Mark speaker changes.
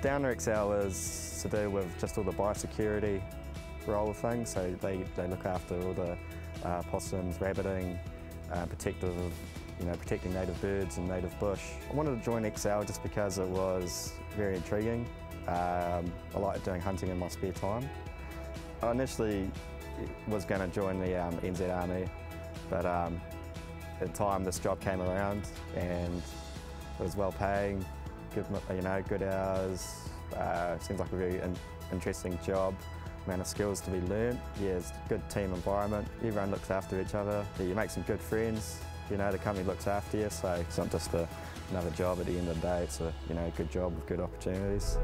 Speaker 1: Downer Excel is to do with just all the biosecurity role of things, so they look after all the possums, rabbiting, protecting native birds and native bush. I wanted to join Excel just because it was very intriguing. I like doing hunting in my spare time. I initially was going to join the NZ Army, but at the time this job came around and it was well paying, good hours, seems like a very interesting job, amount of skills to be learned. Yeah, it's a good team environment, everyone looks after each other, you make some good friends, the company looks after you, so it's not just another job at the end of the day, it's a good job with good opportunities.